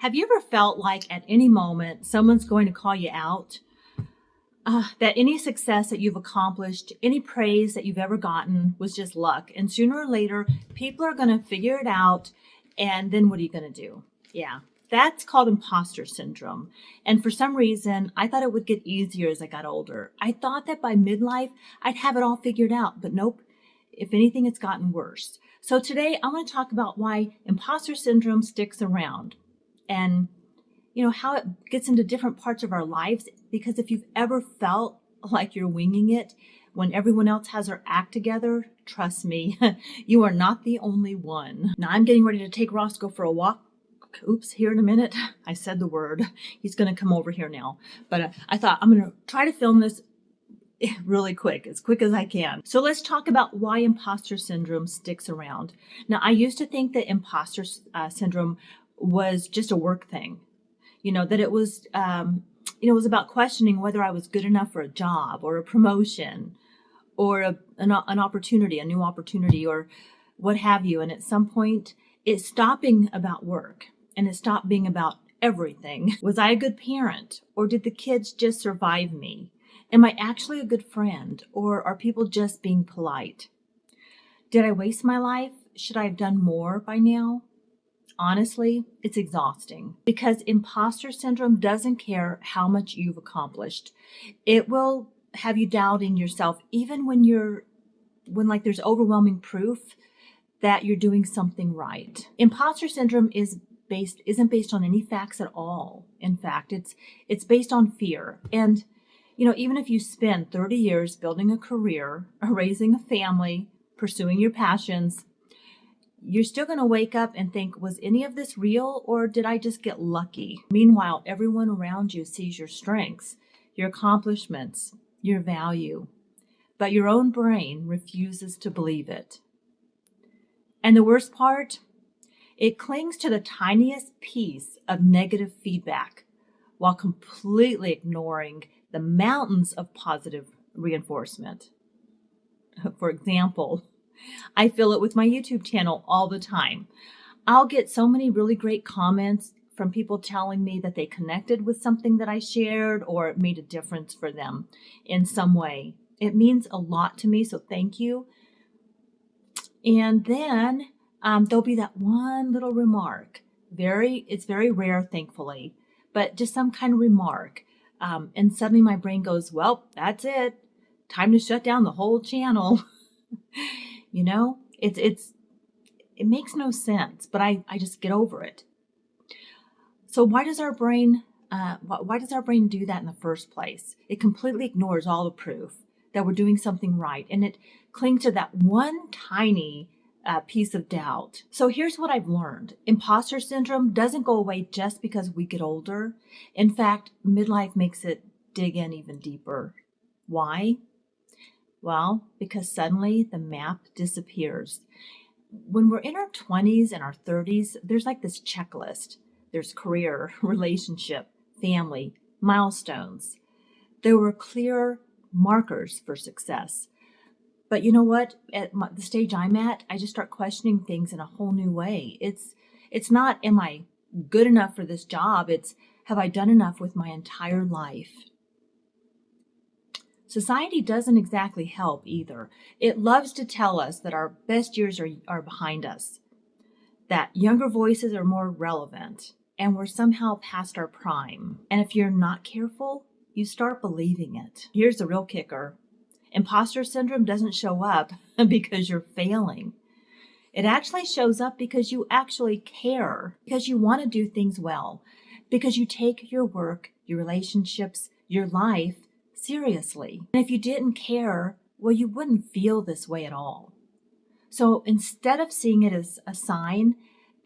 Have you ever felt like at any moment someone's going to call you out? That any success that you've accomplished, any praise that you've ever gotten was just luck. And sooner or later, people are going to figure it out. And then what are you going to do? Yeah, that's called imposter syndrome. And for some reason, I thought it would get easier as I got older. I thought that by midlife, I'd have it all figured out. But nope. If anything, it's gotten worse. So today, I want to talk about why imposter syndrome sticks around and how it gets into different parts of our lives. Because if you've ever felt like you're winging it when everyone else has their act together, trust me, you are not the only one. Now I'm getting ready to take Roscoe for a walk. Oops, here in a minute. I said the word. He's going to come over here now. But I thought I'm going to try to film this really quick, as quick as I can. So let's talk about why imposter syndrome sticks around. Now, I used to think that imposter syndrome was just a work thing. That it was, it was about questioning whether I was good enough for a job or a promotion or an opportunity, a new opportunity or what have you. And at some point, it stopped being about work and it stopped being about everything. Was I a good parent or did the kids just survive me? Am I actually a good friend or are people just being polite? Did I waste my life? Should I have done more by now? Honestly, it's exhausting because imposter syndrome doesn't care how much you've accomplished. It will have you doubting yourself even when there's overwhelming proof that you're doing something right. Imposter syndrome isn't based on any facts at all. In fact, it's based on fear. And even if you spend 30 years building a career, raising a family, pursuing your passions, you're still going to wake up and think, was any of this real or did I just get lucky? Meanwhile, everyone around you sees your strengths, your accomplishments, your value, but your own brain refuses to believe it. And the worst part, it clings to the tiniest piece of negative feedback while completely ignoring the mountains of positive reinforcement. For example, I feel it with my YouTube channel all the time. I'll get so many really great comments from people telling me that they connected with something that I shared or it made a difference for them in some way. It means a lot to me, so thank you. And then there'll be that one little remark. It's very rare, thankfully, but just some kind of remark. And suddenly my brain goes, well, that's it. Time to shut down the whole channel. It makes no sense, but I just get over it. So why does our brain do that in the first place? It completely ignores all the proof that we're doing something right, and it clings to that one tiny piece of doubt. So here's what I've learned. Imposter syndrome doesn't go away just because we get older. In fact, midlife makes it dig in even deeper. Why? Well, because suddenly the map disappears. When we're in our 20s and our 30s, there's like this checklist. There's career, relationship, family, milestones. There were clear markers for success. But you know what? At the stage I'm at, I just start questioning things in a whole new way. It's not, am I good enough for this job? It's, have I done enough with my entire life? Society doesn't exactly help either. It loves to tell us that our best years are behind us, that younger voices are more relevant, and we're somehow past our prime. And if you're not careful, you start believing it. Here's the real kicker. Imposter syndrome doesn't show up because you're failing. It actually shows up because you actually care, because you want to do things well, because you take your work, your relationships, your life seriously. And if you didn't care, well, you wouldn't feel this way at all. So instead of seeing it as a sign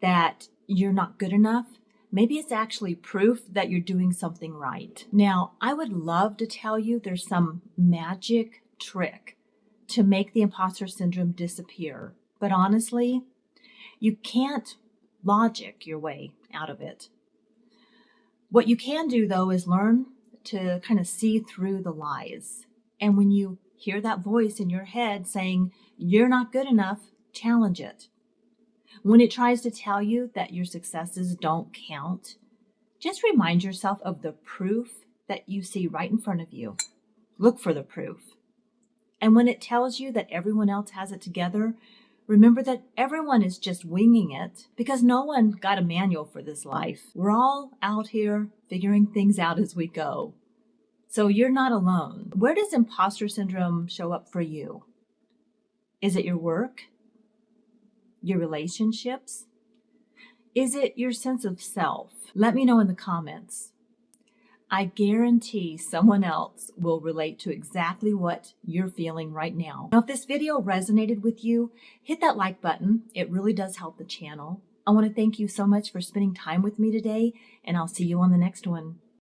that you're not good enough, maybe it's actually proof that you're doing something right. Now, I would love to tell you there's some magic trick to make the imposter syndrome disappear. But honestly, you can't logic your way out of it. What you can do, though, is learn to kind of see through the lies. And when you hear that voice in your head saying, you're not good enough, challenge it. When it tries to tell you that your successes don't count, Just remind yourself of the proof that you see right in front of you. Look for the proof. And when it tells you that everyone else has it together, remember that everyone is just winging it because no one got a manual for this life. We're all out here figuring things out as we go. So you're not alone. Where does imposter syndrome show up for you? Is it your work? Your relationships? Is it your sense of self? Let me know in the comments. I guarantee someone else will relate to exactly what you're feeling right now. Now, if this video resonated with you, hit that like button. It really does help the channel. I want to thank you so much for spending time with me today, and I'll see you on the next one.